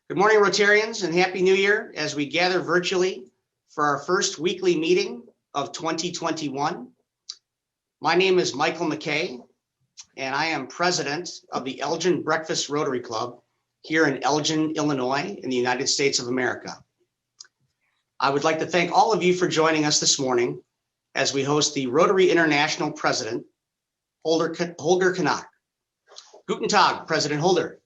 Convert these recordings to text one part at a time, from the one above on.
Good morning, Rotarians, and Happy New Year as we gather virtually for our first weekly meeting of 2021. My name is Michael McKay, and I am president of the Elgin Breakfast Rotary Club here in Elgin, Illinois, in the United States of America. I would like to thank all of you for joining us this morning as we host the Rotary International President, Holger Knaack. Guten Tag, President Holger.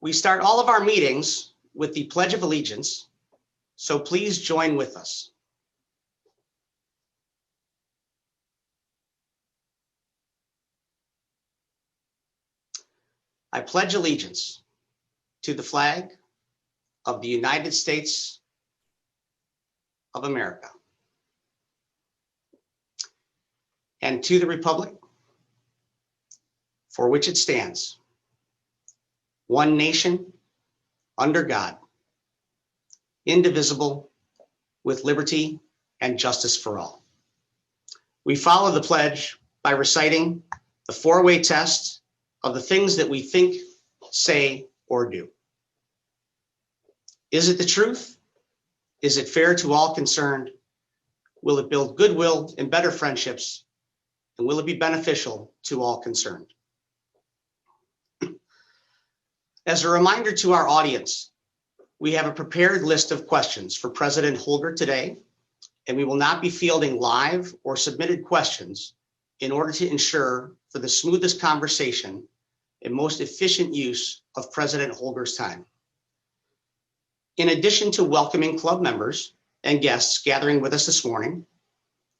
We start all of our meetings with the Pledge of Allegiance, so please join with us. I pledge allegiance to the flag of the United States of America and to the republic for which it stands, one nation, under God, indivisible, with liberty and justice for all. We follow the pledge by reciting the four-way test of the things that we think, say, or do. Is it the truth? Is it fair to all concerned? Will it build goodwill and better friendships? And will it be beneficial to all concerned? As a reminder to our audience, we have a prepared list of questions for President Holger today, and we will not be fielding live or submitted questions in order to ensure for the smoothest conversation and most efficient use of President Holger's time. In addition to welcoming club members and guests gathering with us this morning,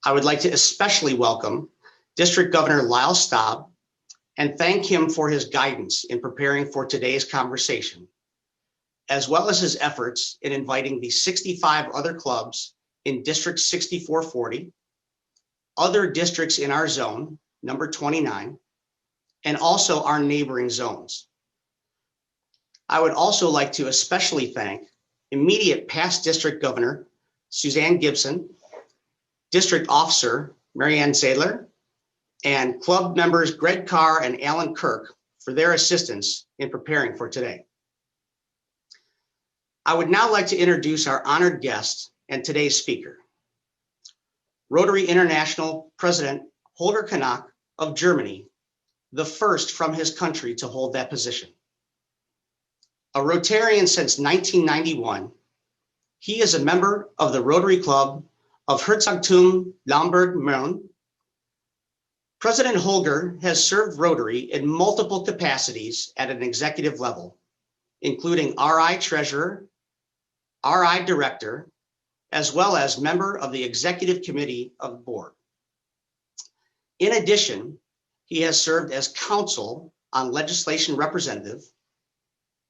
I would like to especially welcome District Governor Lyle Staub and thank him for his guidance in preparing for today's conversation, as well as his efforts in inviting the 65 other clubs in District 6440, other districts in our zone, number 29, and also our neighboring zones. I would also like to especially thank immediate past District Governor Suzanne Gibson, District Officer Marianne Sadler, and club members Greg Carr and Alan Kirk for their assistance in preparing for today. I would now like to introduce our honored guest and today's speaker, Rotary International President Holger Knaack of Germany, the first from his country to hold that position. A Rotarian since 1991, he is a member of the Rotary Club of Herzogtum Lamberg-Mölln. President Holger has served Rotary in multiple capacities at an executive level, including RI Treasurer, RI Director, as well as member of the Executive Committee of the Board. In addition, he has served as Counsel on Legislation Representative,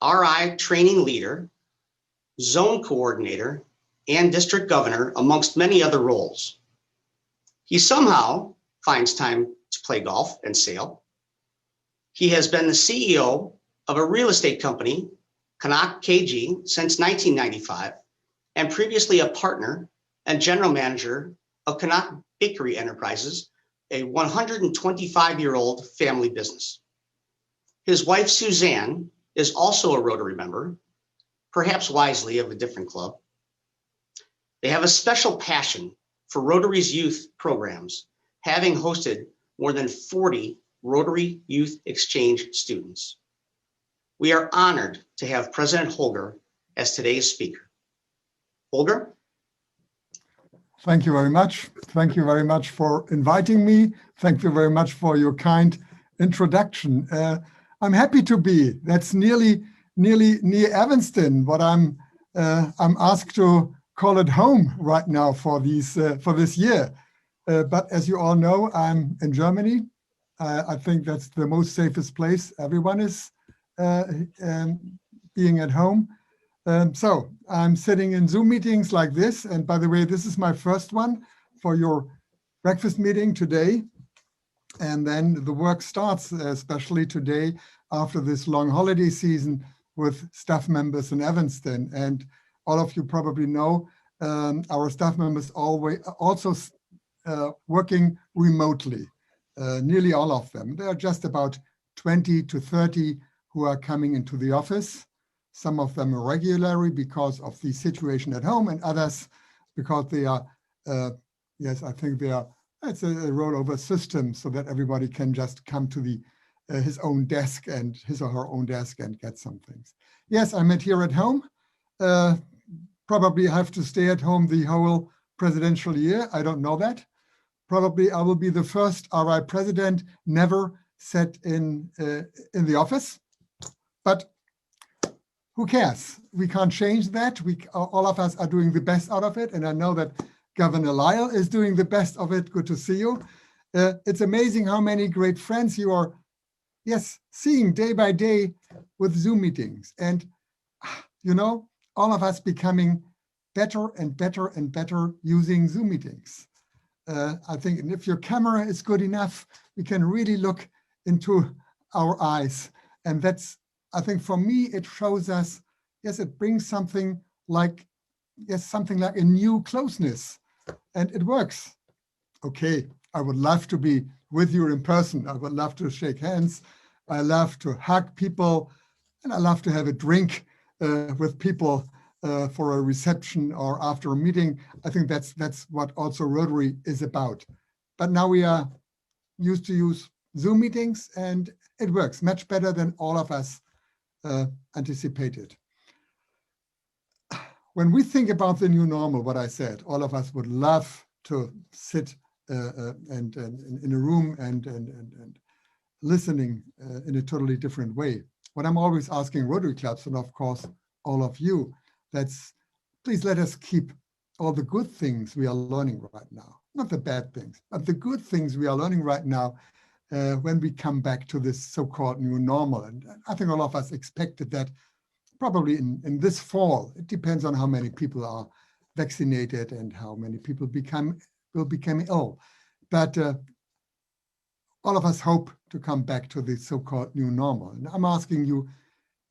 RI Training Leader, Zone Coordinator, and District Governor, amongst many other roles. He somehow finds time to play golf and sail. He has been the CEO of a real estate company, Knaack KG, since 1995, and previously a partner and general manager of Knaack Bakery Enterprises, a 125-year-old family business. His wife, Suzanne, is also a Rotary member, perhaps wisely of a different club. They have a special passion for Rotary's youth programs, having hosted more than 40 Rotary Youth Exchange students. We are honored to have President Holger as today's speaker. Holger? Thank you very much. Thank you very much for inviting me. Thank you very much for your kind introduction. I'm happy to be. That's nearly near Evanston, what I'm asked to call it home right now for this year. But as you all know, I'm in Germany. I think that's the most safest place. Everyone is being at home. So I'm sitting in Zoom meetings like this. And by the way, this is my first one for your breakfast meeting today. And then the work starts, especially today after this long holiday season with staff members in Evanston. And all of you probably know our staff members also working remotely, nearly all of them. There are just about 20 to 30 who are coming into the office. Some of them irregularly because of the situation at home, and others because they are, yes, I think they are, it's a rollover system so that everybody can just come to the his own desk and his or her own desk and get some things. Yes, I met here at home. Probably have to stay at home the whole presidential year. I don't know that. Probably I will be the first RI president never sat in the office, but who cares? We can't change that. All of us are doing the best out of it. And I know that Governor Lyle is doing the best of it. Good to see you. It's amazing how many great friends you are, yes, seeing day by day with Zoom meetings. And, you know, all of us becoming better and better and better using Zoom meetings. I think if your camera is good enough, we can really look into our eyes. And that's, I think for me, it shows us, yes, it brings something like, yes, something like a new closeness, and it works. Okay, I would love to be with you in person. I would love to shake hands. I love to hug people, and I love to have a drink with people for a reception or after a meeting. I think that's what also Rotary is about. But now we are used to use Zoom meetings, and it works much better than all of us anticipated. When we think about the new normal, what I said, all of us would love to sit and in a room and listening in a totally different way. What I'm always asking Rotary clubs, and of course all of you, that's please let us keep all the good things we are learning right now, not the bad things, but the good things we are learning right now when we come back to this so-called new normal. And I think all of us expected that probably in this fall. It depends on how many people are vaccinated and how many people will become ill. But all of us hope to come back to the so-called new normal. And I'm asking you,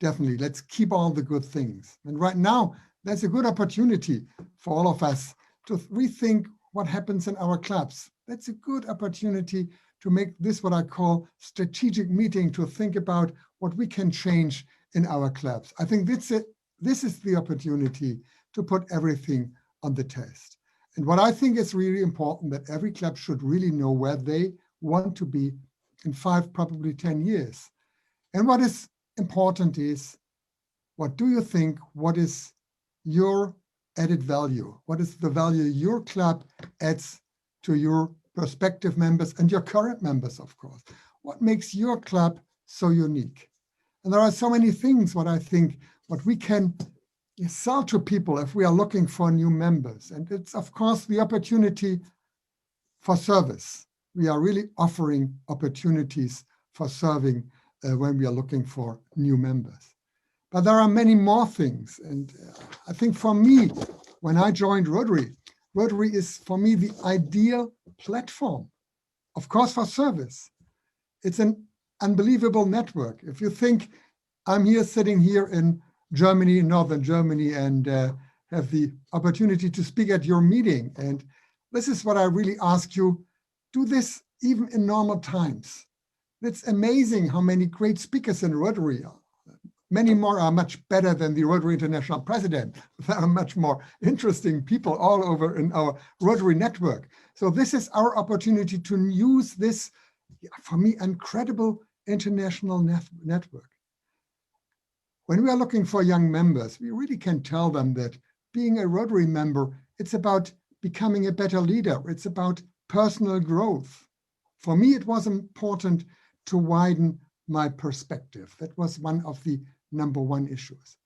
definitely, let's keep all the good things. And right now, there's a good opportunity for all of us to rethink what happens in our clubs. That's a good opportunity to make this what I call strategic meeting, to think about what we can change in our clubs. I think this is the opportunity to put everything on the test. And what I think is really important, that every club should really know where they want to be in 5, probably 10 years. And what is important is, what do you think, what is your added value? What is the value your club adds to your prospective members and your current members, of course? What makes your club so unique? And there are so many things what I think, what we can sell to people if we are looking for new members. And it's, of course, the opportunity for service. We are really offering opportunities for serving when we are looking for new members. But there are many more things. And I think for me, when I joined Rotary, Rotary is for me the ideal platform, of course, for service. It's an unbelievable network. If you think I'm here sitting here in Germany, northern Germany, and have the opportunity to speak at your meeting. And this is what I really ask you, do this even in normal times. It's amazing how many great speakers in Rotary are. Many more are much better than the Rotary International President. There are much more interesting people all over in our Rotary network. So this is our opportunity to use this, for me, incredible international network. When we are looking for young members, we really can tell them that being a Rotary member, it's about becoming a better leader. It's about personal growth. For me, it was important to widen my perspective. That was one of the #1 issues.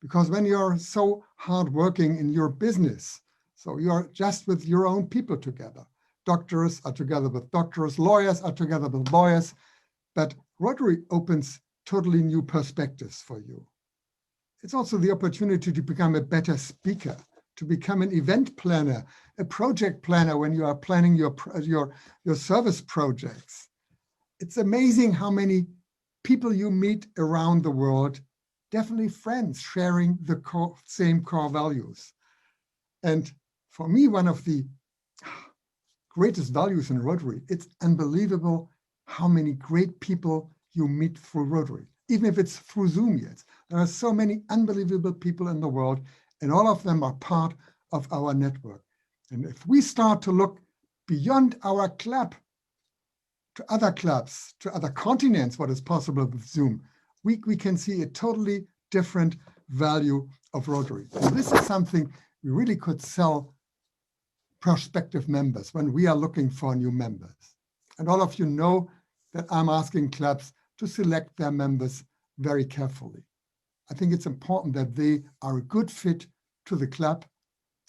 Because when you're so hardworking in your business, so you're just with your own people together. Doctors are together with doctors, lawyers are together with lawyers, but Rotary opens totally new perspectives for you. It's also the opportunity to become a better speaker, to become an event planner, a project planner when you are planning your service projects. It's amazing how many people you meet around the world, definitely friends sharing the same core values. And for me, one of the greatest values in Rotary, it's unbelievable how many great people you meet through Rotary, even if it's through Zoom yet. There are so many unbelievable people in the world, and all of them are part of our network. And if we start to look beyond our club to other clubs, to other continents, what is possible with Zoom, we can see a totally different value of Rotary. And this is something we really could sell prospective members when we are looking for new members. And all of you know that I'm asking clubs to select their members very carefully. I think it's important that they are a good fit to the club,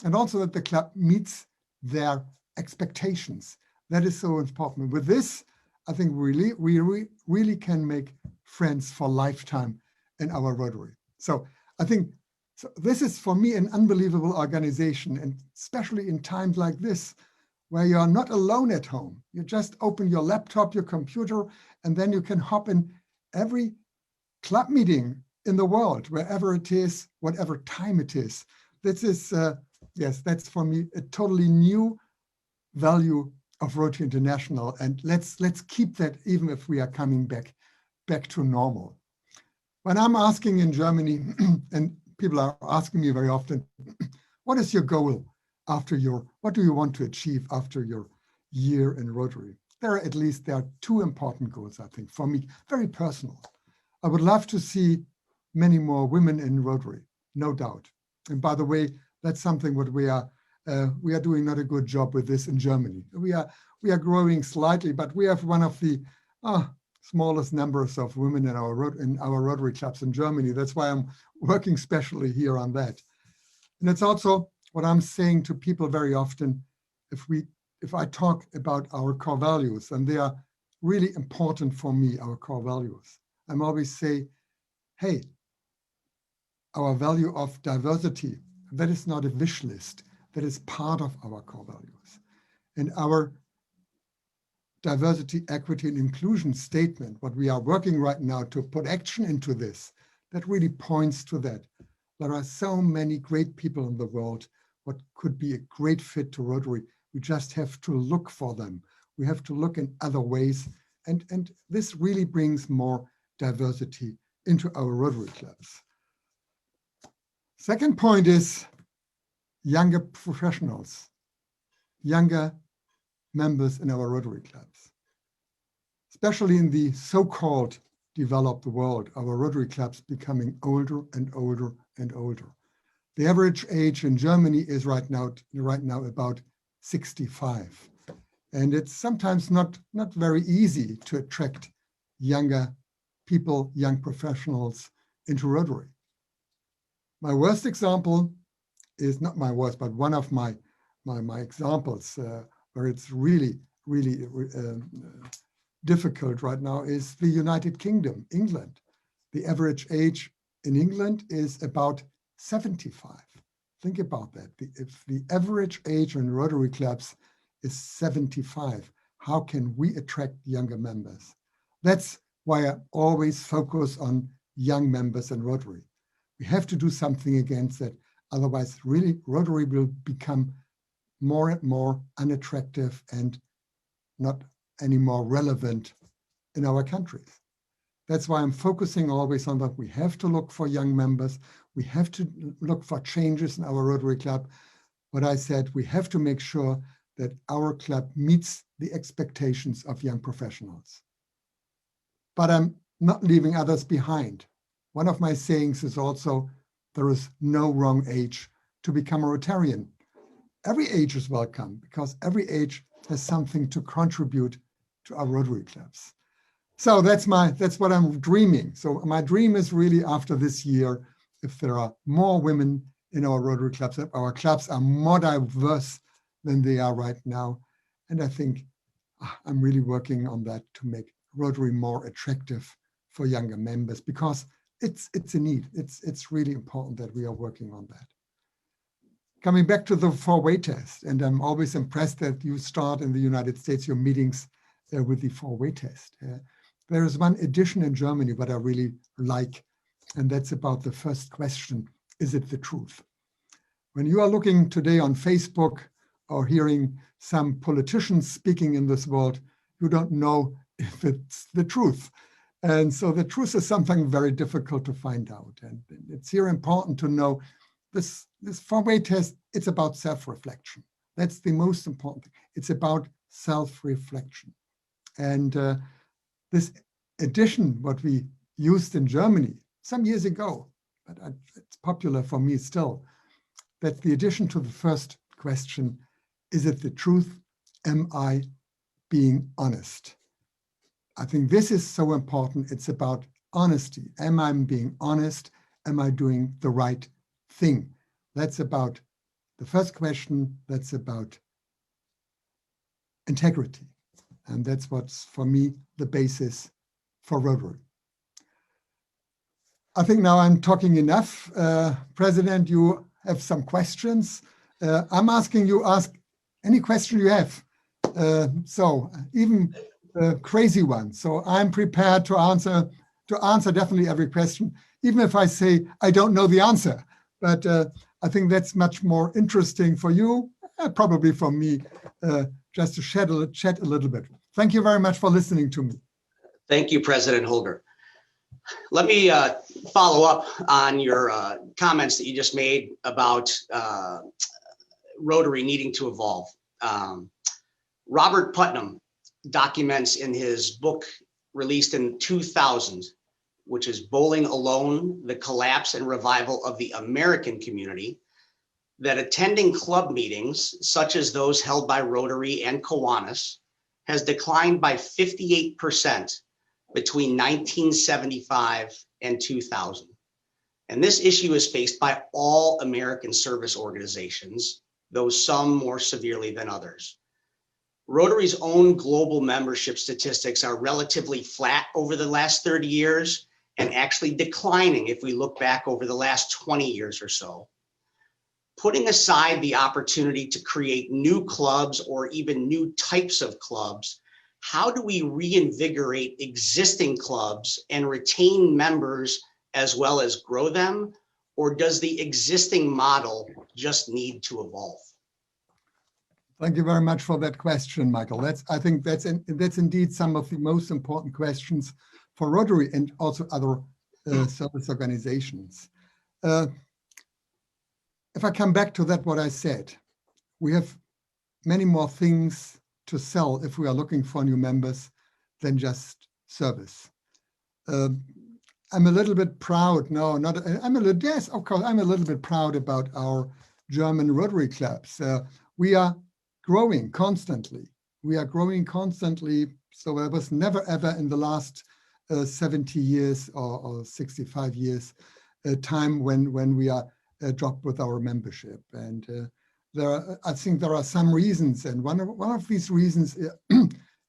and also that the club meets their expectations. That is so important. With this, I think we really can make friends for lifetime in our Rotary. So I think this is for me an unbelievable organization, and especially in times like this, where you are not alone at home. You just open your laptop, your computer, and then you can hop in every club meeting in the world, wherever it is, whatever time it is. This is, yes, that's for me a totally new value of Rotary International. And let's keep that even if we are coming back to normal. When I'm asking in Germany, and people are asking me very often, what is your goal after what do you want to achieve after your year in Rotary? There are two important goals, I think, for me, very personal. I would love to see many more women in Rotary, no doubt. And by the way, that's something what we are doing not a good job with this in Germany. We are growing slightly, but we have one of the smallest numbers of women in our Rotary clubs in Germany. That's why I'm working specially here on that. And it's also what I'm saying to people very often. If I talk about our core values, and they are really important for me, our core values, I'm always say, hey, our value of diversity, that is not a wish list. That is part of our core values. And our diversity, equity, and inclusion statement, what we are working right now to put action into this, that really points to that. There are so many great people in the world, what could be a great fit to Rotary. We just have to look for them. We have to look in other ways. And this really brings more diversity into our Rotary clubs. Second point is younger professionals, younger members in our Rotary clubs. Especially in the so-called developed world, our Rotary clubs becoming older and older and older. The average age in Germany is right now about 65. And it's sometimes not very easy to attract younger people, young professionals into Rotary. My worst example is not my worst, but one of my examples where it's really difficult right now is the United Kingdom, England. The average age in England is about 75. Think about that. If the average age in Rotary clubs is 75, how can we attract younger members? That's why I always focus on young members in Rotary. We have to do something against that. Otherwise, really, Rotary will become more and more unattractive and not any more relevant in our countries. That's why I'm focusing always on that. We have to look for young members. We have to look for changes in our Rotary club. What I said, we have to make sure that our club meets the expectations of young professionals. But I'm not leaving others behind. One of my sayings is also, there is no wrong age to become a Rotarian. Every age is welcome because every age has something to contribute to our Rotary clubs. So that's what I'm dreaming. So my dream is really after this year, if there are more women in our Rotary clubs, if our clubs are more diverse than they are right now. And I think I'm really working on that to make Rotary more attractive for younger members because it's a need. It's really important that we are working on that. Coming back to the 4-way test, and I'm always impressed that you start in the United States your meetings with the 4-way test. There is one addition in Germany what I really like, and that's about the first question, is it the truth? When you are looking today on Facebook or hearing some politicians speaking in this world, you don't know if it's the truth. And so the truth is something very difficult to find out. And it's here important to know this 4-way test, it's about self-reflection. That's the most important thing. It's about self-reflection. And this addition, what we used in Germany some years ago, but it's popular for me still, that's the addition to the first question, is it the truth? Am I being honest? I think this is so important. It's about honesty. Am I being honest? Am I doing the right thing? That's about the first question. That's about integrity. And that's what's, for me, the basis for Rotary. I think now I'm talking enough. President, you have some questions. I'm asking you, ask any question you have. So even crazy one. So I'm prepared to answer definitely every question, even if I say I don't know the answer. But I think that's much more interesting for you, probably for me, just to chat a little bit. Thank you very much for listening to me. Thank you, President Holger. Let me follow up on your comments that you just made about Rotary needing to evolve. Robert Putnam documents in his book released in 2000, which is Bowling Alone, the Collapse and Revival of the American Community, that attending club meetings, such as those held by Rotary and Kiwanis, has declined by 58% between 1975 and 2000. And this issue is faced by all American service organizations, though some more severely than others. Rotary's own global membership statistics are relatively flat over the last 30 years and actually declining if we look back over the last 20 years or so. Putting aside the opportunity to create new clubs or even new types of clubs, how do we reinvigorate existing clubs and retain members as well as grow them? Or does the existing model just need to evolve? Thank you very much for that question, Michael. I think that's indeed some of the most important questions for Rotary and also other service organizations. If I come back to that, what I said, we have many more things to sell if we are looking for new members than just service. I'm a little bit proud. Yes, of course, I'm a little bit proud about our German Rotary clubs. We are growing constantly. So there was never ever in the last 70 years or 65 years time when we are dropped with our membership. And I think there are some reasons, and one of these reasons,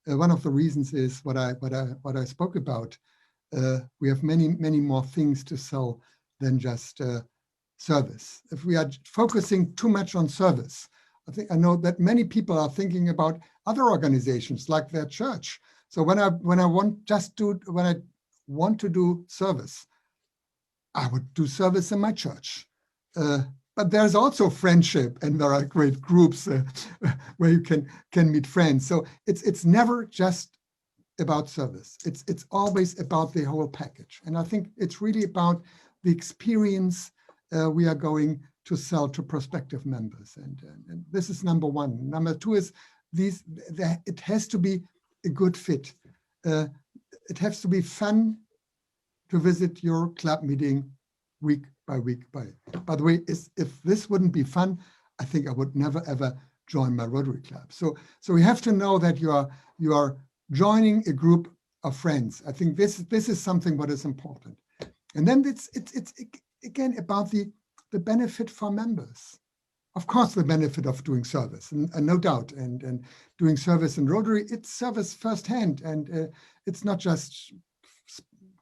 one of the reasons is what I spoke about. We have many more things to sell than just service. If we are focusing too much on service, I know that many people are thinking about other organizations like their church. So when I want to do service, I would do service in my church. But there's also friendship, and there are great groups where you can meet friends. So it's never just about service. It's always about the whole package. And I think it's really about the experience we are going to sell to prospective members. And this is number one. Number two is it has to be a good fit. It has to be fun to visit your club meeting week by week. By the way, if this wouldn't be fun, I think I would never ever join my Rotary Club. So we have to know that you are joining a group of friends. I think this is something what is important. And then it's again about the benefit for members. Of course, the benefit of doing service, and no doubt, and doing service in Rotary, it's service firsthand, and it's not just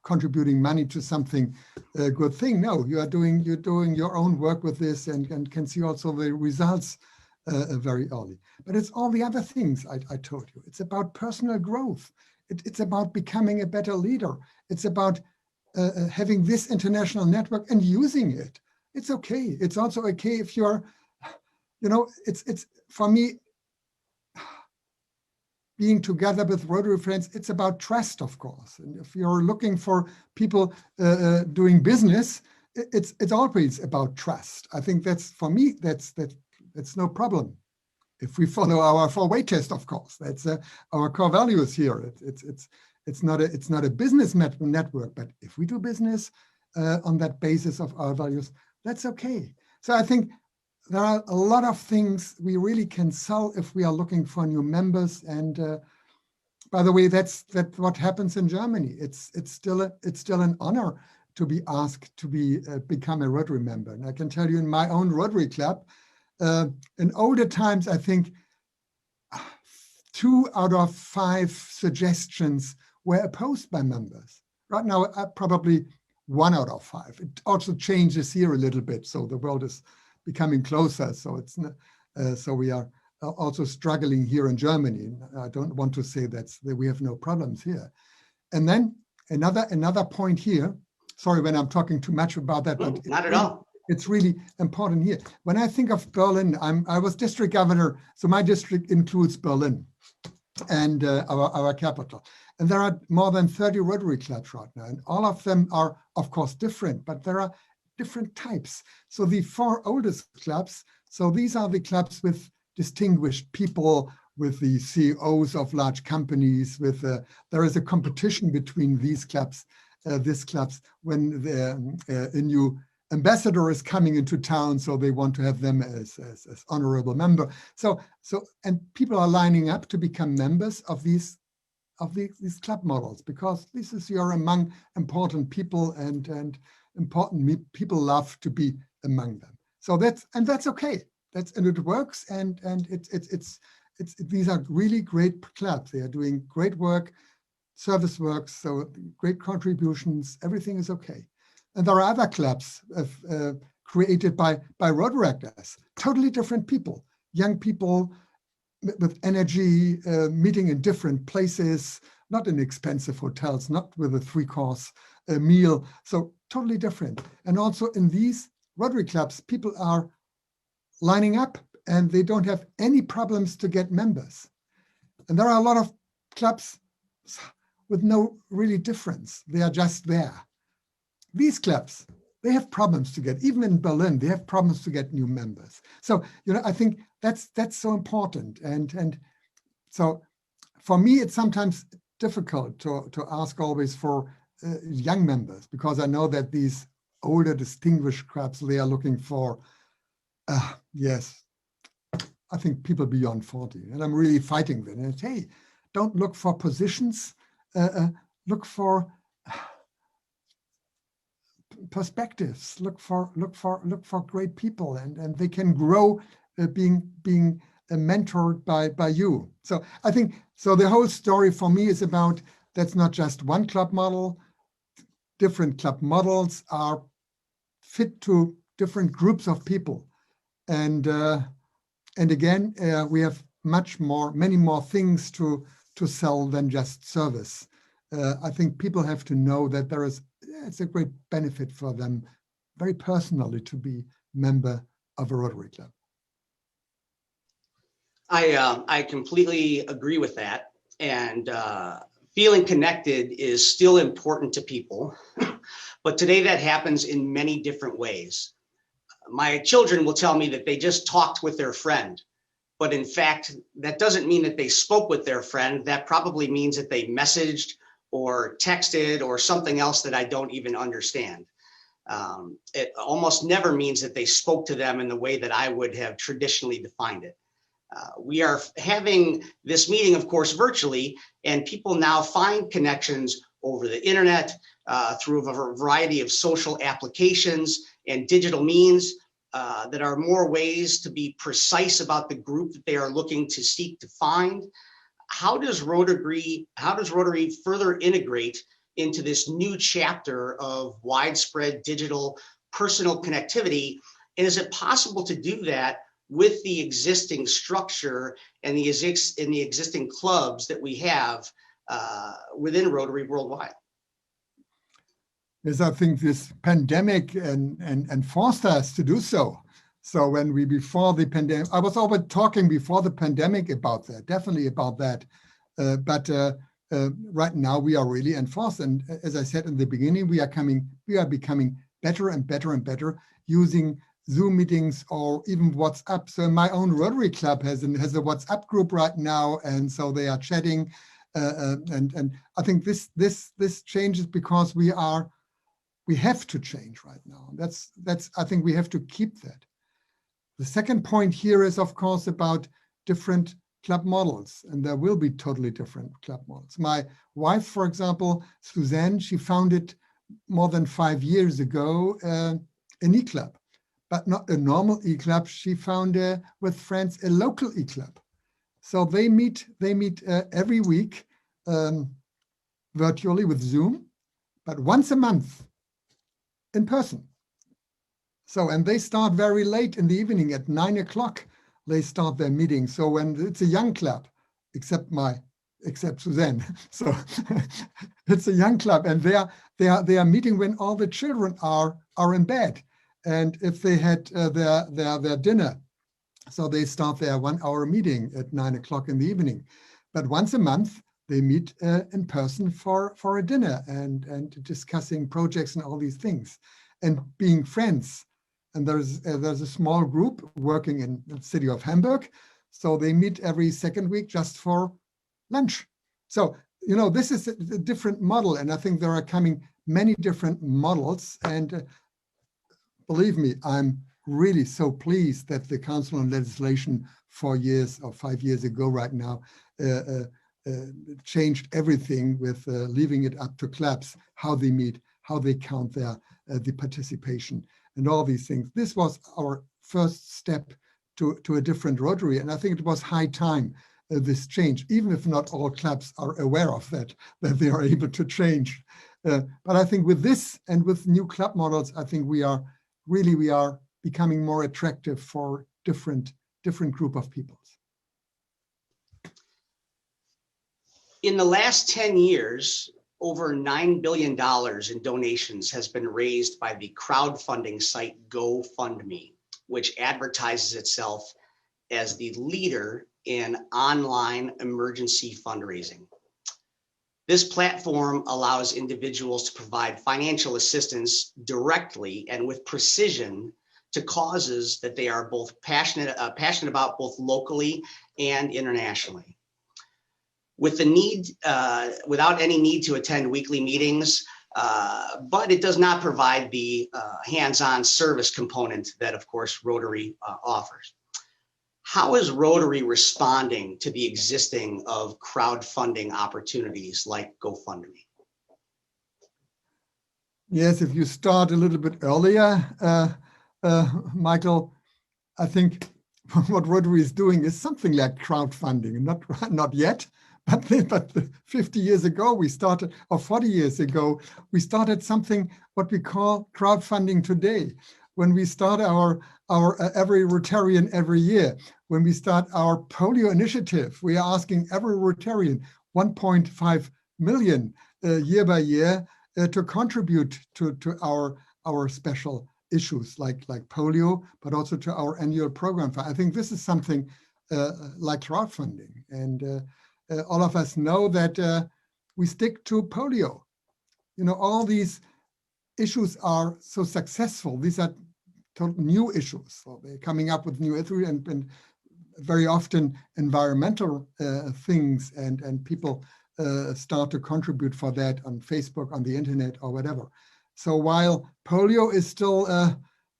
contributing money to something good thing. No, you're doing your own work with this, and can see also the results very early. But it's all the other things I told you. It's about personal growth. It's about becoming a better leader. It's about having this international network and using it. It's okay. It's also okay if you're, it's for me, being together with Rotary friends, it's about trust, of course. And if you're looking for people doing business, it's always about trust. I think that's, for me, that's no problem. If we follow our four-way test, of course, that's our core values here. It's not a business network, but if we do business on that basis of our values, that's okay. So I think there are a lot of things we really can sell if we are looking for new members. And by the way, that's what happens in Germany. It's still an honor to be asked to become a Rotary member. And I can tell you, in my own Rotary Club, in older times, I think 2 out of 5 suggestions were opposed by members. Right now, probably 1 out of 5. It also changes here a little bit, so the world is becoming closer. So it's so we are also struggling here in Germany. I don't want to say that we have no problems here. And then another point here. Sorry when I'm talking too much about that, but not at all. It's really important here. When I think of Berlin, I was district governor, so my district includes Berlin and our capital. And there are more than 30 Rotary clubs right now, and all of them are, of course, different, but there are different types. So the 4 oldest clubs, so these are the clubs with distinguished people, with the CEOs of large companies, with there is a competition between these clubs when a new ambassador is coming into town, so they want to have them as honorable member. So and people are lining up to become members of these club models, because this is, you're among important people, and important people love to be among them. So that's okay. And it works, and it's these are really great clubs. They are doing great work, service work, so great contributions. Everything is okay. And there are other clubs created by Rotaractors, totally different people, young people with energy, meeting in different places, not in expensive hotels, not with a 3-course meal, so totally different. And also in these Rotary clubs, people are lining up and they don't have any problems to get members. And there are a lot of clubs with no really difference. They are just there. These clubs, they have problems to get, even in Berlin, they have problems to get new members. So, I think that's so important. And so for me, it's sometimes difficult to ask always for young members, because I know that these older distinguished clubs, they are looking for, yes, I think people beyond 40. And I'm really fighting them. And hey, don't look for positions, look for perspectives, look for great people, and they can grow being mentored by you. So I think, so the whole story for me is about, that's not just one club model. Different club models are fit to different groups of people. And again, we have many more things to sell than just service. I think people have to know that it's a great benefit for them very personally to be member of a Rotary Club. I completely agree with that. And feeling connected is still important to people. But today that happens in many different ways. My children will tell me that they just talked with their friend. But in fact, that doesn't mean that they spoke with their friend. That probably means that they messaged or texted or something else that I don't even understand. It almost never means that they spoke to them in the way that I would have traditionally defined it. We are having this meeting, of course, virtually, and people now find connections over the internet, through a variety of social applications and digital means that are more ways to be precise about the group that they are looking to seek to find. How does Rotary further integrate into this new chapter of widespread digital personal connectivity? And is it possible to do that with the existing structure and the existing clubs that we have within Rotary worldwide? Yes, I think this pandemic and forced us to do so. So before the pandemic, I was always talking before the pandemic about that, definitely about that. Right now we are really enforced. And as I said in the beginning, we are becoming better and better and better using Zoom meetings or even WhatsApp. So my own Rotary Club has a WhatsApp group right now, and so they are chatting. And I think this changes because we have to change right now. I think we have to keep that. The second point here is, of course, about different club models, and there will be totally different club models. My wife, for example, Suzanne, she founded more than 5 years ago an e-club, but not a normal e-club. She found with friends a local e-club. So they meet every week virtually with Zoom, but once a month in person. So, and they start very late in the evening at 9 o'clock. They start their meeting. So when it's a young club, except Suzanne, so it's a young club, and they are meeting when all the children are in bed, and if they had their dinner, so they start their 1 hour meeting at 9 o'clock in the evening. But once a month they meet in person for a dinner and discussing projects and all these things and being friends. And there's a small group working in the city of Hamburg. So they meet every second week just for lunch. So, this is a different model. And I think there are coming many different models. And believe me, I'm really so pleased that the Council on Legislation 4 years or 5 years ago right now changed everything with leaving it up to clubs, how they meet, how they count the participation and all these things. This was our first step to a different Rotary. And I think it was high time this change, even if not all clubs are aware of that they are able to change. But I think with this and with new club models, I think we are becoming more attractive for different group of peoples. In the last 10 years, over $9 billion in donations has been raised by the crowdfunding site GoFundMe, which advertises itself as the leader in online emergency fundraising. This platform allows individuals to provide financial assistance directly and with precision to causes that they are both passionate about, both locally and internationally. With the need, without any need to attend weekly meetings, but it does not provide the hands-on service component that, of course, Rotary offers. How is Rotary responding to the existing of crowdfunding opportunities like GoFundMe? Yes, if you start a little bit earlier, Michael, I think what Rotary is doing is something like crowdfunding, not yet, but 50 years ago we started, or 40 years ago, we started something what we call crowdfunding today. When we start our every Rotarian every year, when we start our polio initiative, we are asking every Rotarian 1.5 million year by year to contribute to our special issues like polio, but also to our annual program. I think this is something like crowdfunding, and all of us know that we stick to polio. All these issues are so successful. These are new issues. So they're coming up with new issues and very often environmental things, and people start to contribute for that on Facebook, on the internet, or whatever. So while polio is still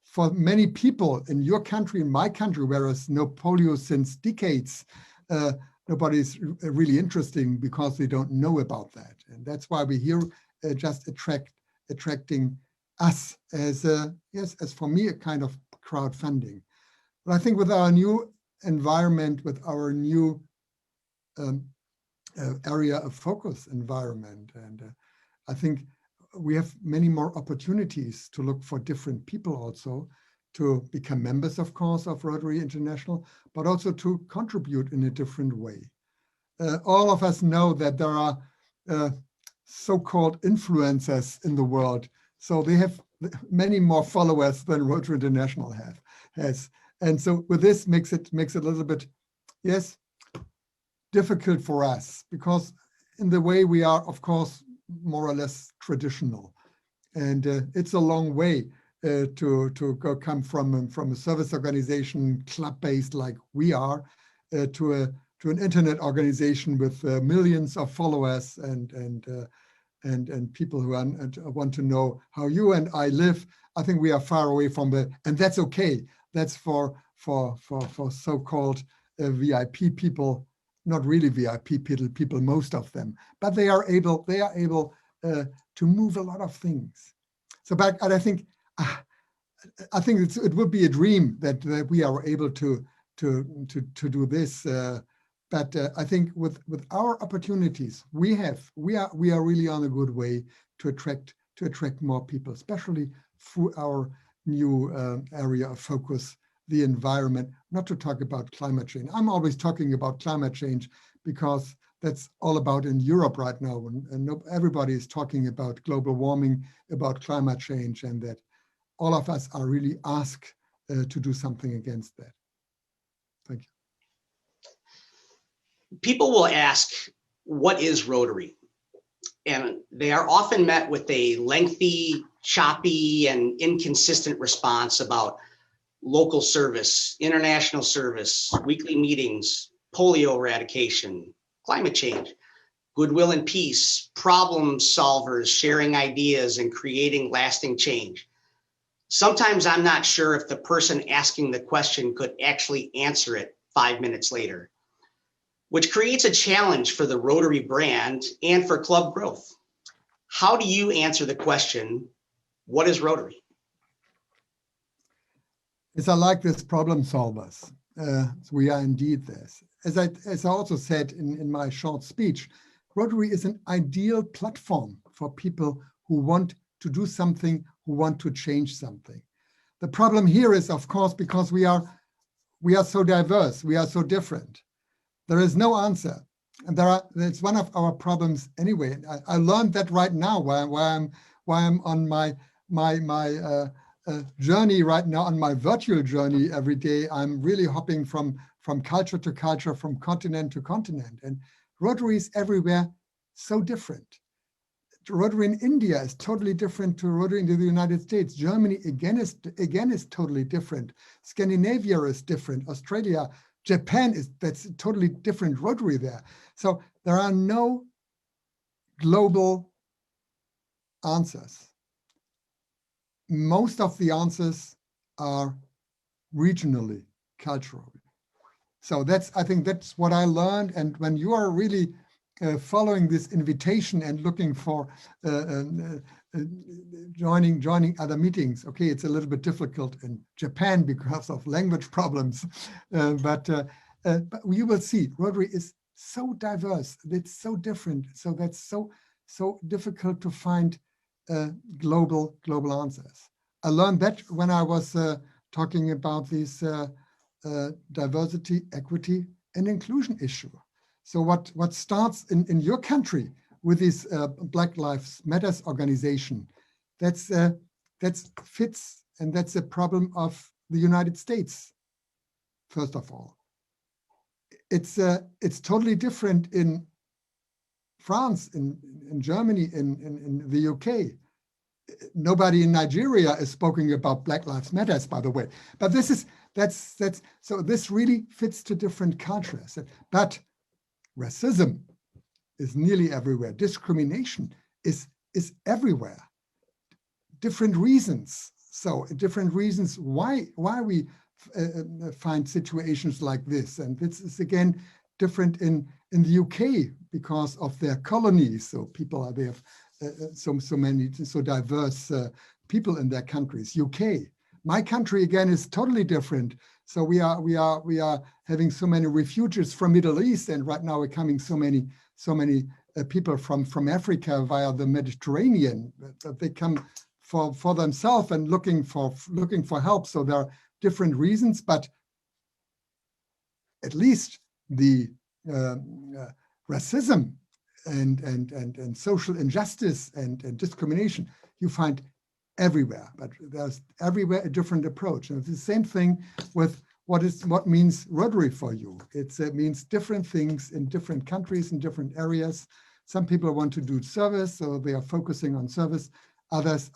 for many people in your country, in my country, whereas no polio since decades, nobody's really interesting because they don't know about that. And that's why we're here just attracting us as for me, a kind of crowdfunding. But I think with our new environment, with our new area of focus environment, and I think we have many more opportunities to look for different people also, to become members, of course, of Rotary International, but also to contribute in a different way. All of us know that there are so-called influencers in the world, so they have many more followers than Rotary International has. And so with this makes it a little bit, yes, difficult for us because in the way we are, of course, more or less traditional. And it's a long way to come from a service organization, club-based like we are, to an internet organization with millions of followers and people who want to know how you and I live. I think we are far away from and that's okay. That's for so-called VIP people, not really VIP people, most of them, but they are able to move a lot of things. So, but I think it would be a dream that we are able to do this. But I think with our opportunities we are really on a good way to attract more people, especially through our new area of focus, the environment. Not to talk about climate change. I'm always talking about climate change because that's all about in Europe right now, and everybody is talking about global warming, about climate change, and that all of us are really asked to do something against that. Thank you. People will ask, what is Rotary? And they are often met with a lengthy, choppy, and inconsistent response about local service, international service, weekly meetings, polio eradication, climate change, goodwill and peace, problem solvers, sharing ideas, and creating lasting change. Sometimes I'm not sure if the person asking the question could actually answer it 5 minutes later, which creates a challenge for the Rotary brand and for club growth. How do you answer the question, what is Rotary? Yes, I like this problem solvers. We are indeed this. As I also said in my short speech, Rotary is an ideal platform for people who want to do something, who want to change something. The problem here is, of course, because we are so diverse, we are so different. There is no answer, and it's one of our problems anyway. I learned that right now, while I'm on my journey right now, on my virtual journey every day. I'm really hopping from culture to culture, from continent to continent, and Rotary is everywhere so different. Rotary in India is totally different to Rotary in the United States. Germany again is totally different. Scandinavia is different. Australia, Japan that's a totally different Rotary there. So there are no global answers. Most of the answers are regionally, culturally. So I think that's what I learned. And when you are really following this invitation and looking for joining other meetings, okay, it's a little bit difficult in Japan because of language problems, but you will see Rotary is so diverse, it's so different, so that's so difficult to find global answers. I learned that when I was talking about this diversity, equity, and inclusion issue. So what starts in your country with this Black Lives Matters organization, that's fits, and that's a problem of the United States. First of all, it's totally different in France, in Germany, in the UK. Nobody in Nigeria is speaking about Black Lives Matters, by the way. But so this really fits to different cultures. But racism is nearly everywhere. Discrimination is everywhere. Different reasons. So different reasons why we find situations like this. And this is again different in the UK because of their colonies. So they have so diverse people in their countries. UK, my country again is totally different. So we are having so many refugees from Middle East, and right now we're coming so many people from Africa via the Mediterranean. They come for themselves and looking for help. So there are different reasons, but at least the racism and social injustice and discrimination you find everywhere, but there's everywhere a different approach. And it's the same thing with what means Rotary for you. It means different things in different countries, in different areas. Some people want to do service, so they are focusing on service. Others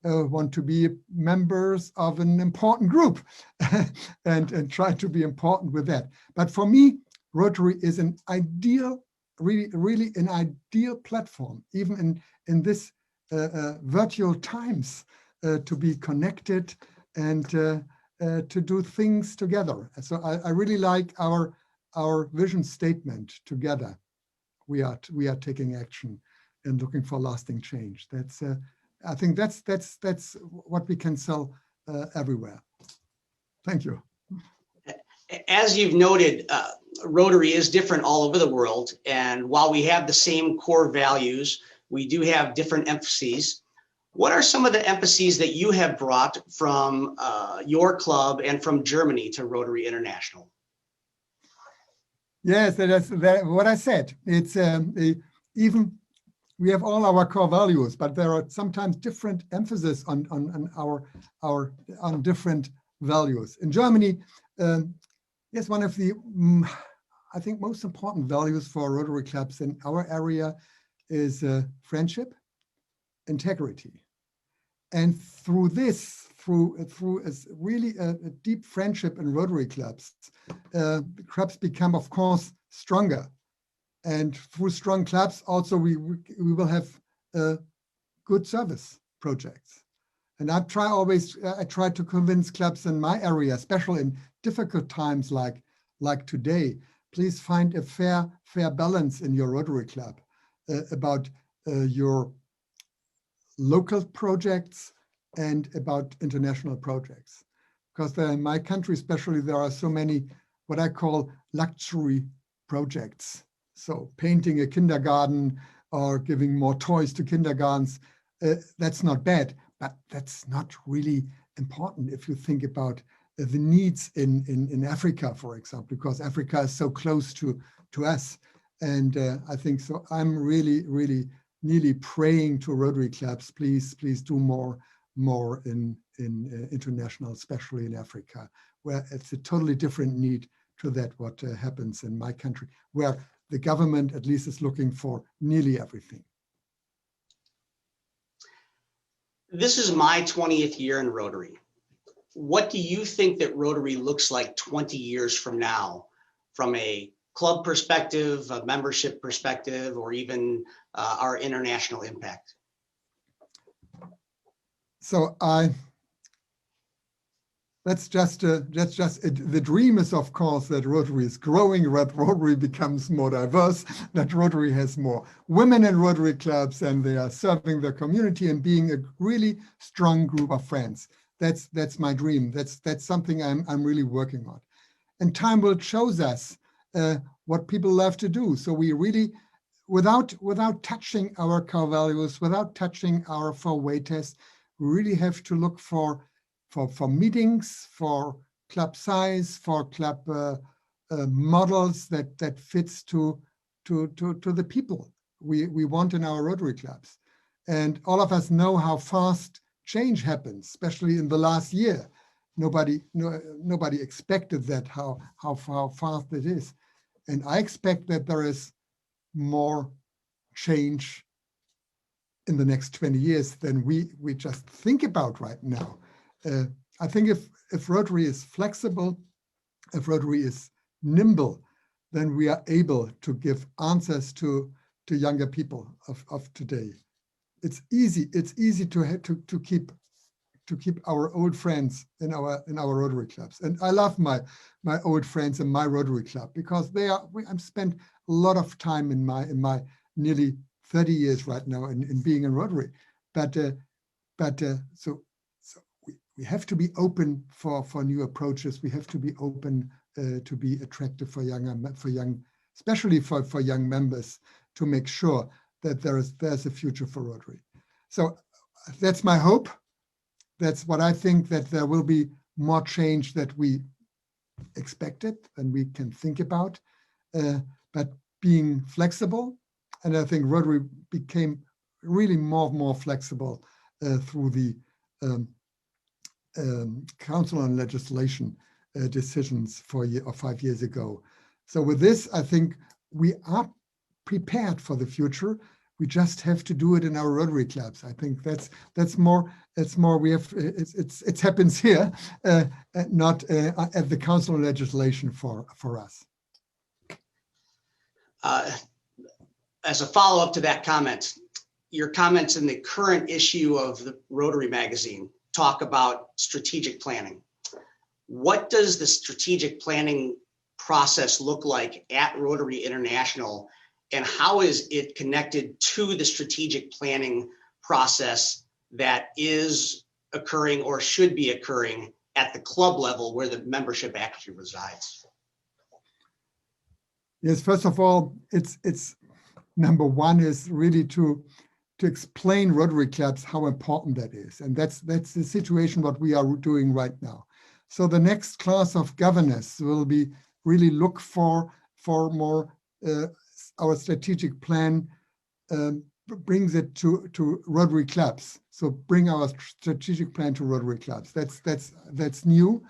want to be members of an important group and try to be important with that. But for me, Rotary is an ideal, really an ideal platform, even in this virtual times, to be connected and to do things together. So I really like our vision statement, together. We are taking action and looking for lasting change. That's I think that's what we can sell everywhere. Thank you. As you've noted, Rotary is different all over the world. And while we have the same core values, we do have different emphases. What are some of the emphases that you have brought from your club and from Germany to Rotary International? Yes, that's what I said. It's even we have all our core values, but there are sometimes different emphasis on different values. In Germany, yes, one of the I think most important values for Rotary clubs in our area is friendship, integrity, and through this, through really a deep friendship in Rotary clubs, clubs become, of course, stronger. And through strong clubs, also we will have good service projects. And I try to convince clubs in my area, especially in difficult times like today, please find a fair balance in your Rotary club about your local projects and about international projects. Because in my country, especially, there are so many what I call luxury projects. So painting a kindergarten or giving more toys to kindergartens, that's not bad, but that's not really important if you think about the needs in Africa, for example, because Africa is so close to us. And I think so. I'm really praying to Rotary clubs, please do more in international, especially in Africa, where it's a totally different need to that what happens in my country, where the government at least is looking for nearly everything. This is my 20th year in Rotary. What do you think that Rotary looks like 20 years from now, from a club perspective, a membership perspective, or even our international impact? So that's just the dream is, of course, that Rotary is growing, that Rotary becomes more diverse, that Rotary has more women in Rotary clubs, and they are serving their community and being a really strong group of friends. That's my dream. That's something I'm really working on. And time will show us what people love to do. So we really, without touching our core values, without touching our 4-way test, we really have to look for meetings, for club size, for club models that fits to the people we want in our Rotary clubs. And all of us know how fast change happens, especially in the last year. Nobody expected that, how fast it is. And I expect that there is more change in the next 20 years than we just think about right now. I think if Rotary is flexible, if Rotary is nimble, then we are able to give answers to younger people of today. It's easy to keep our old friends in our Rotary clubs, and I love my old friends in my Rotary club because I've spent a lot of time in my nearly 30 years right now in being in Rotary, so we have to be open for new approaches. We have to be open to be attractive for young, especially for young members, to make sure that there's a future for Rotary. So that's my hope. That's what I think, that there will be more change that we expected and we can think about, but being flexible. And I think Rotary became really more flexible through the Council on Legislation decisions 4 or 5 years ago. So with this, I think we are prepared for the future. We just have to do it in our Rotary clubs. I think that's more. It's more. We have. It happens here, not at the council legislation for us. As a follow-up to that comment, your comments in the current issue of the Rotary magazine talk about strategic planning. What does the strategic planning process look like at Rotary International, and how is it connected to the strategic planning process that is occurring or should be occurring at the club level where the membership actually resides? Yes, first of all, it's number one is really to explain Rotary clubs how important that is, and that's the situation what we are doing right now. So the next class of governors will be really look for more. Our strategic plan brings it to Rotary clubs. So bring our strategic plan to Rotary clubs. That's new,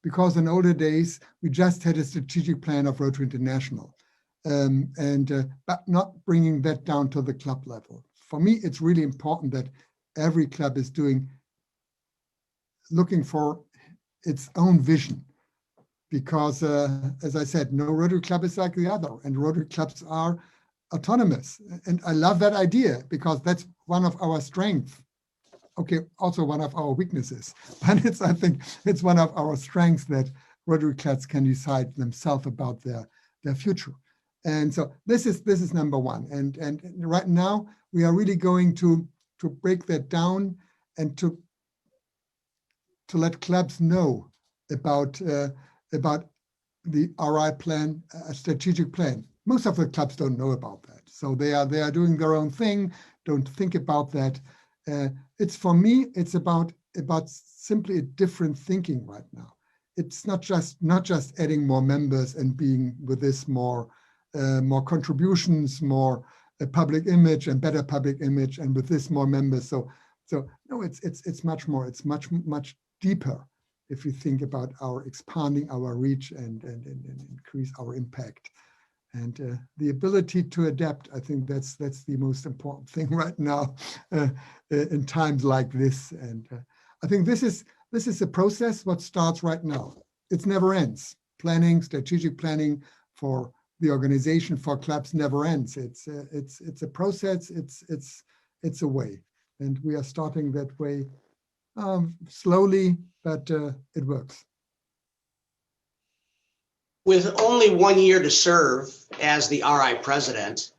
because in older days we just had a strategic plan of Rotary International, but not bringing that down to the club level. For me, it's really important that every club is looking for its own vision, because as I said, no Rotary club is like the other, and Rotary clubs are autonomous. And I love that idea, because that's one of our strengths. Okay, also one of our weaknesses, but I think it's one of our strengths that Rotary clubs can decide themselves about their future. And so this is number one. And right now we are really going to break that down and to let clubs know about the RI plan, strategic plan. Most of the clubs don't know about that, so they are doing their own thing. Don't think about that. It's, for me, it's about simply a different thinking right now. It's not just adding more members and being with this more contributions, more public image and better public image, and with this more members. So no, it's much more. It's much deeper if you think about our expanding our reach and increase our impact. And the ability to adapt, I think that's the most important thing right now in times like this. And I think this is a process what starts right now. It never ends. Planning, strategic planning for the organization, for clubs, never ends. It's a process. It's a way, and we are starting that way slowly, but it works. With only 1 year to serve as the RI president,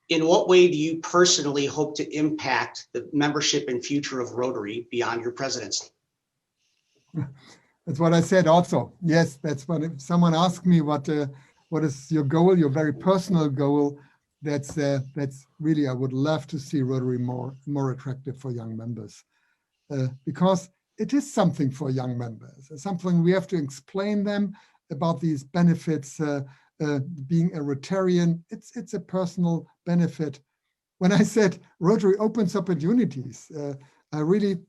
in what way do you personally hope to impact the membership and future of Rotary beyond your presidency? That's what I said also. Yes, that's what, if someone asked me what is your goal, your very personal goal, that's really, I would love to see Rotary more attractive for young members, because it is something for young members, something we have to explain them about these benefits. Being a Rotarian, it's a personal benefit. When I said Rotary opens opportunities, I really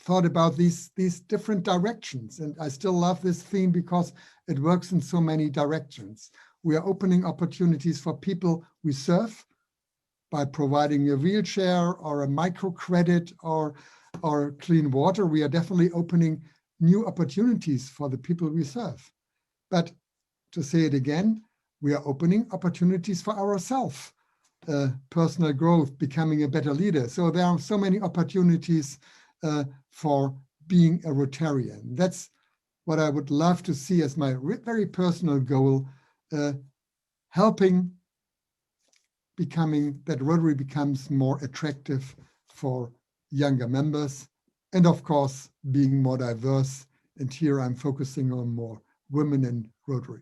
thought about these different directions, and I still love this theme because it works in so many directions. We are opening opportunities for people we serve by providing a wheelchair or a microcredit or clean water. We are definitely opening new opportunities for the people we serve. But to say it again, we are opening opportunities for ourselves, personal growth, becoming a better leader. So there are so many opportunities for being a Rotarian. That's what I would love to see as my very personal goal, helping that Rotary becomes more attractive for younger members, and of course, being more diverse. And here I'm focusing on more women in Rotary.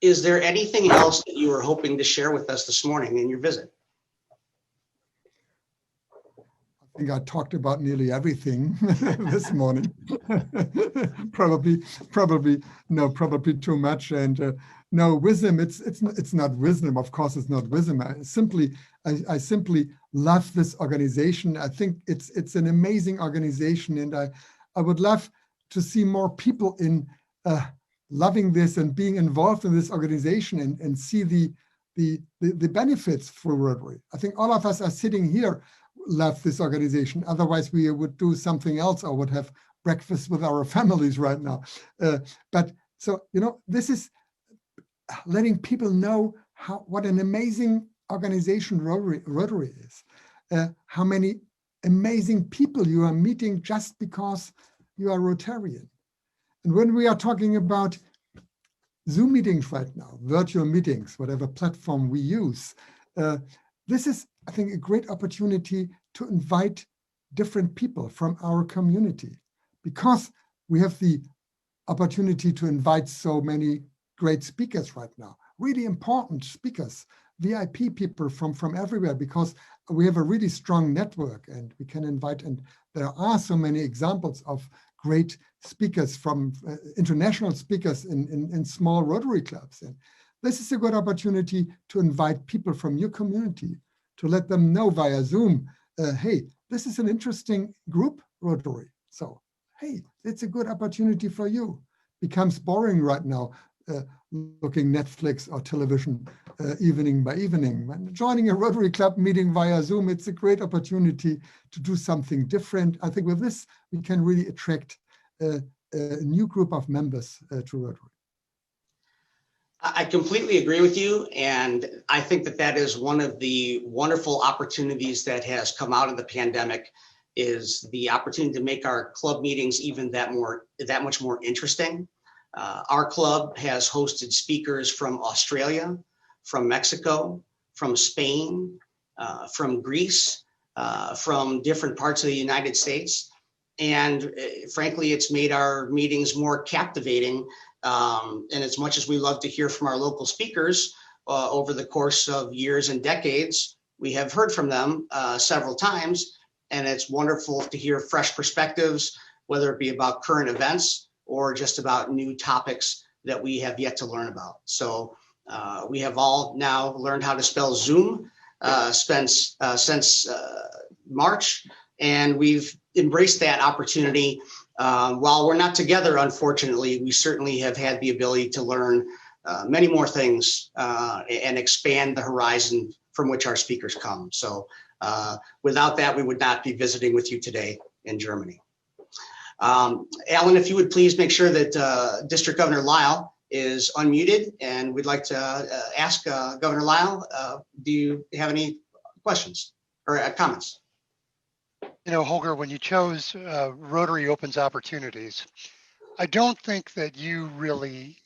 Is there anything else that you were hoping to share with us this morning in your visit? I think I talked about nearly everything this morning. probably too much. And no, wisdom. It's not wisdom. Of course, it's not wisdom. I simply love this organization. I think it's an amazing organization, and I would love to see more people in loving this and being involved in this organization and see the benefits for Rotary. I think all of us are sitting here love this organization. Otherwise, we would do something else or would have breakfast with our families right now. But so, you know, this is letting people know what an amazing organization Rotary is. How many amazing people you are meeting just because you are Rotarian. And when we are talking about Zoom meetings right now, virtual meetings, whatever platform we use, this is, I think, a great opportunity to invite different people from our community, because we have the opportunity to invite so many great speakers right now, really important speakers, VIP people from everywhere, because we have a really strong network and we can invite, and there are so many examples of great speakers from international speakers in small Rotary clubs. And this is a good opportunity to invite people from your community, to let them know via Zoom, hey, this is an interesting group, Rotary. So, hey, it's a good opportunity for you. Becomes boring right now, looking Netflix or television evening by evening. When joining a Rotary Club meeting via Zoom, it's a great opportunity to do something different. I think with this, we can really attract a new group of members to Rotary. I completely agree with you. And I think that that is one of the wonderful opportunities that has come out of the pandemic, is the opportunity to make our club meetings even that much more interesting. Our club has hosted speakers from Australia, from Mexico, from Spain, from Greece, from different parts of the United States. And frankly, it's made our meetings more captivating. And as much as we love to hear from our local speakers over the course of years and decades, we have heard from them several times. And it's wonderful to hear fresh perspectives, whether it be about current events or just about new topics that we have yet to learn about. So we have all now learned how to spell Zoom since March, and we've embraced that opportunity. While we're not together, unfortunately, we certainly have had the ability to learn many more things and expand the horizon from which our speakers come. So without that, we would not be visiting with you today in Germany. Alan, if you would please make sure that District Governor Lyle is unmuted, and we'd like to ask Governor Lyle, do you have any questions or comments? You know, Holger, when you chose Rotary Opens Opportunities, I don't think that you really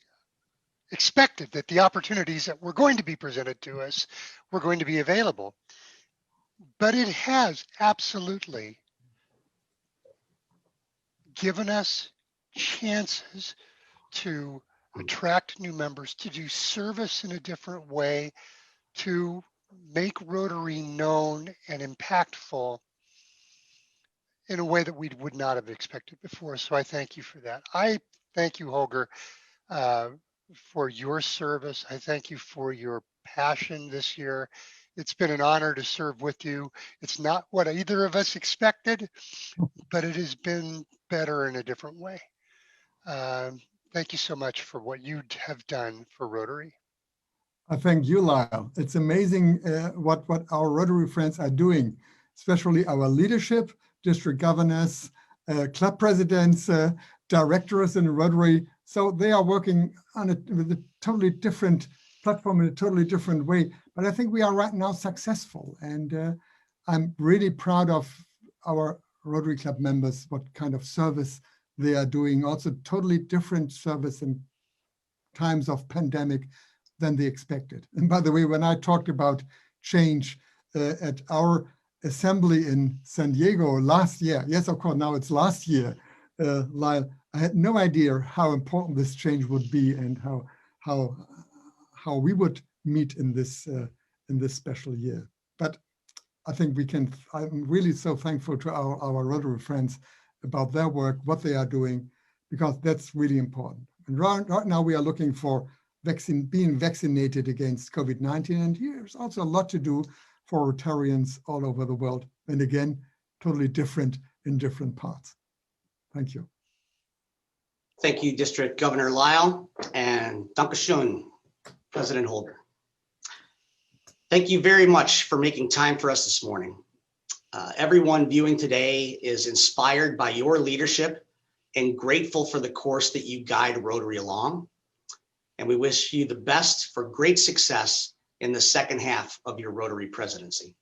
expected that the opportunities that were going to be presented to us were going to be available. But it has absolutely given us chances to attract new members, to do service in a different way, to make Rotary known and impactful in a way that we would not have expected before. So I thank you for that. I thank you, Holger, for your service. I thank you for your passion this year. It's been an honor to serve with you. It's not what either of us expected, but it has been better in a different way. Thank you so much for what you have done for Rotary. I thank you, Lyle. It's amazing what our Rotary friends are doing, especially our leadership, district governors, club presidents, directors in Rotary. So they are working on with a totally different platform in a totally different way. But I think we are right now successful. And I'm really proud of our Rotary Club members, what kind of service they are doing. Also totally different service in times of pandemic than they expected. And by the way, when I talked about change at our assembly in San Diego last year, yes, of course, now it's last year, Lyle, I had no idea how important this change would be and how we would meet in this special year. But I think we can, I'm really so thankful to our Rotary friends about their work, what they are doing, because that's really important. And right now we are looking for being vaccinated against COVID-19, and here's also a lot to do for Rotarians all over the world. And again, totally different in different parts. Thank you. Thank you, District Governor Lyle, and Dankeschön, President Holger. Thank you very much for making time for us this morning. Everyone viewing today is inspired by your leadership and grateful for the course that you guide Rotary along. And we wish you the best for great success in the second half of your Rotary presidency.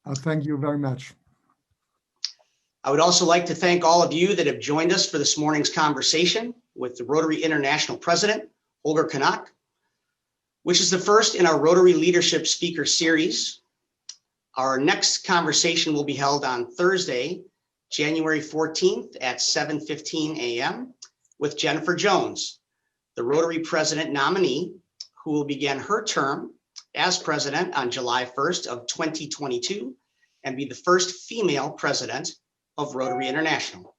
Thank you very much. I would also like to thank all of you that have joined us for this morning's conversation with the Rotary International President, Holger Knaack, which is the first in our Rotary Leadership Speaker Series. Our next conversation will be held on Thursday, January 14th at 7:15 a.m. with Jennifer Jones, the Rotary President nominee, who will begin her term as president on July 1st of 2022 and be the first female president of Rotary International.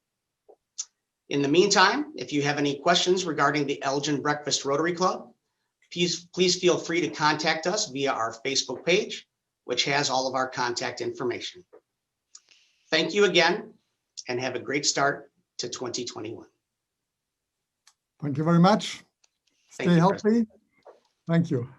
In the meantime, if you have any questions regarding the Elgin Breakfast Rotary Club, please feel free to contact us via our Facebook page, which has all of our contact information. Thank you again, and have a great start to 2021. Thank you very much. Stay Thank you, healthy. President. Thank you.